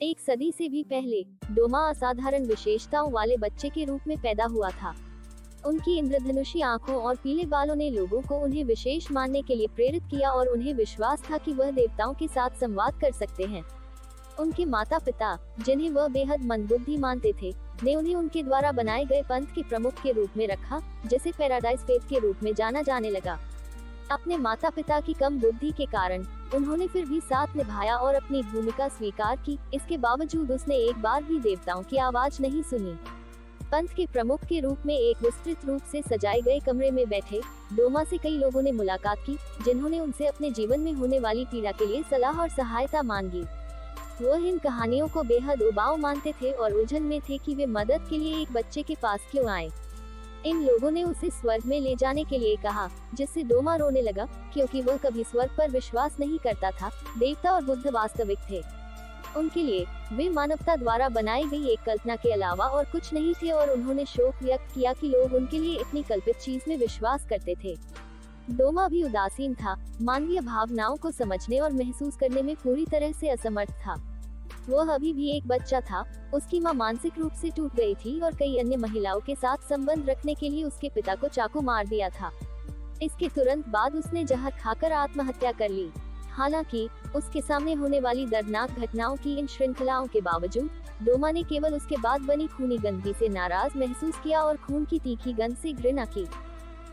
एक सदी से भी पहले डोमा असाधारण विशेषताओं वाले बच्चे के रूप में पैदा हुआ था। उनकी इंद्रधनुषी आंखों और पीले बालों ने लोगों को उन्हें विशेष मानने के लिए प्रेरित किया और उन्हें विश्वास था कि वह देवताओं के साथ संवाद कर सकते हैं। उनके माता पिता, जिन्हें वह बेहद मंदबुद्धि मानते थे, ने उन्हें उनके द्वारा बनाए गए पंथ के प्रमुख के रूप में रखा, जिसे पैराडाइज फेथ के रूप में जाना जाने लगा। अपने माता पिता की कम बुद्धि के कारण उन्होंने फिर भी साथ निभाया और अपनी भूमिका स्वीकार की। इसके बावजूद उसने एक बार भी देवताओं की आवाज नहीं सुनी। पंथ के प्रमुख के रूप में एक विस्तृत रूप से सजाए गए कमरे में बैठे डोमा से कई लोगों ने मुलाकात की, जिन्होंने उनसे अपने जीवन में होने वाली पीड़ा के लिए सलाह और सहायता मांगी। वह इन कहानियों को बेहद उबाऊ मानते थे और उलझन में थे कि वे मदद के लिए एक बच्चे के पास क्यों आए। इन लोगों ने उसे स्वर्ग में ले जाने के लिए कहा, जिससे डोमा रोने लगा, क्योंकि वह कभी स्वर्ग पर विश्वास नहीं करता था। देवता और बुद्ध वास्तविक थे। उनके लिए वे मानवता द्वारा बनाई गई एक कल्पना के अलावा और कुछ नहीं थे और उन्होंने शोक व्यक्त किया कि लोग उनके लिए इतनी कल्पित चीज में विश्वास करते थे। डोमा भी उदासीन था, मानवीय भावनाओं को समझने और महसूस करने में पूरी तरह से असमर्थ था। वह अभी भी एक बच्चा था। उसकी मां मानसिक रूप से टूट गई थी और कई अन्य महिलाओं के साथ संबंध रखने के लिए उसके पिता को चाकू मार दिया था। इसके तुरंत बाद उसने जहर खाकर आत्महत्या कर ली। हालांकि उसके सामने होने वाली दर्दनाक घटनाओं की इन श्रृंखलाओं के बावजूद डोमा ने केवल उसके बाद बनी खूनी गंदगी से नाराज महसूस किया और खून की तीखी गंध से घृणा की।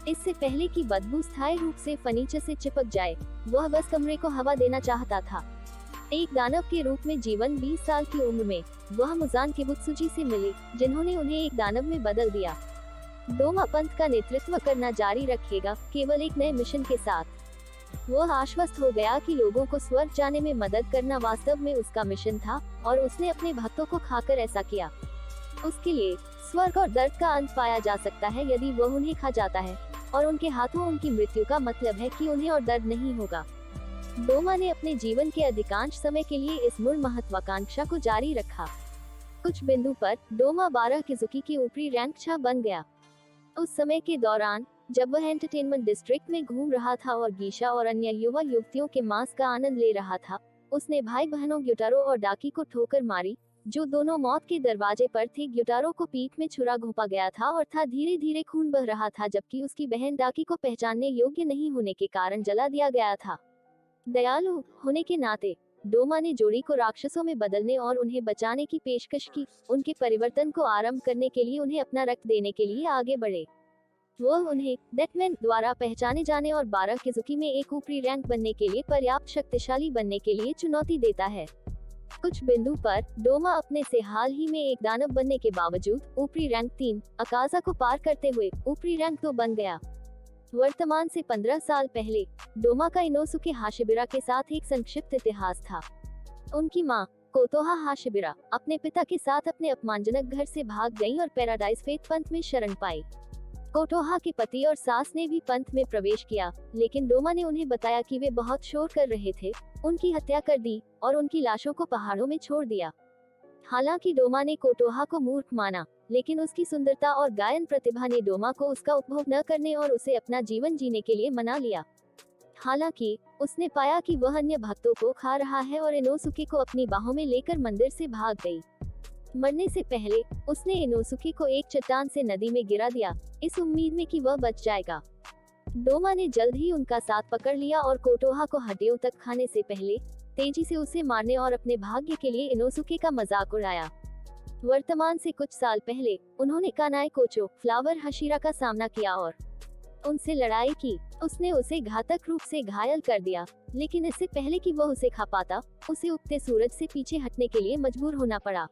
इससे पहले कि बदबू स्थायी रूप से फर्नीचर से चिपक जाए, वह बस कमरे को हवा देना चाहता था। एक दानव के रूप में जीवन 20 साल की उम्र में वह मुजान किबुत्सुजी से मिले, जिन्होंने उन्हें एक दानव में बदल दिया। डोमा पंथ का नेतृत्व करना जारी रखेगा, केवल एक नए मिशन के साथ। वह आश्वस्त हो गया कि लोगों को स्वर्ग जाने में मदद करना वास्तव में उसका मिशन था और उसने अपने भक्तों को खाकर ऐसा किया। उसके लिए स्वर्ग और दर्द का अंत पाया जा सकता है यदि वह उन्हें खा जाता है, और उनके हाथों उनकी मृत्यु का मतलब है कि उन्हें और दर्द नहीं होगा। डोमा ने अपने जीवन के अधिकांश समय के लिए इस मूल महत्वाकांक्षा को जारी रखा। कुछ बिंदु पर डोमा 12 किजुकी की ऊपरी रैंक छा बन गया। उस समय के दौरान जब वह एंटरटेनमेंट डिस्ट्रिक्ट में घूम रहा था और गीशा और अन्य युवा युवतियों के मांस का आनंद ले रहा था, उसने भाई बहनों ग्युटारो और डाकी को ठोकर मारी, जो दोनों मौत के दरवाजे पर थे। ग्युटारो को पीठ में छुरा घोंपा गया था और था धीरे धीरे खून बह रहा था, जबकि उसकी बहन डाकी को पहचानने योग्य नहीं होने के कारण जला दिया गया था। दयालु होने के नाते डोमा ने जोड़ी को राक्षसों में बदलने और उन्हें बचाने की पेशकश की। उनके परिवर्तन को आरंभ करने के लिए उन्हें अपना रक्त देने के लिए आगे बढ़े। वह उन्हें डेथमैन द्वारा पहचाने जाने और 12 किजुकी में एक ऊपरी रैंक बनने के लिए पर्याप्त शक्तिशाली बनने के लिए चुनौती देता है। कुछ बिंदु पर डोमा अपने से हाल ही में एक दानव बनने के बावजूद ऊपरी रैंक 3 अकाजा को पार करते हुए ऊपरी रैंक 2 बन गया। वर्तमान से 15 साल पहले डोमा का इनोसुके हाशिबिरा के साथ एक संक्षिप्त इतिहास था। उनकी मां कोतोहा हाशिबिरा अपने पिता के साथ अपने अपमानजनक घर से भाग गईं और पैराडाइज फेथ पंथ में शरण पाई। कोतोहा के पति और सास ने भी पंथ में प्रवेश किया, लेकिन डोमा ने उन्हें बताया कि वे बहुत शोर कर रहे थे, उनकी हत्या कर दी और उनकी लाशों को पहाड़ों में छोड़ दिया। हालांकि डोमा ने कोतोहा को मूर्ख माना, लेकिन उसकी सुंदरता और गायन प्रतिभा ने डोमा को उसका उपभोग न करने और उसे अपना जीवन जीने के लिए मना लिया। हालांकि उसने पाया कि वह अन्य भक्तों को खा रहा है और इनोसुके को अपनी बाहों में लेकर मंदिर से भाग गई। मरने से पहले उसने इनोसुके को एक चट्टान से नदी में गिरा दिया, इस उम्मीद में कि वह बच जाएगा। डोमा ने जल्द ही उनका साथ पकड़ लिया और कोतोहा को हड्डियों तक खाने से पहले तेजी से उसे मारने और अपने भाग्य के लिए इनोसुके का मजाक उड़ाया। वर्तमान से कुछ साल पहले उन्होंने कानाई कोचो फ्लावर हशीरा का सामना किया और उनसे लड़ाई की। उसने उसे घातक रूप से घायल कर दिया, लेकिन इससे पहले कि वह उसे खा पाता, उसे उगते सूरज से पीछे हटने के लिए मजबूर होना पड़ा।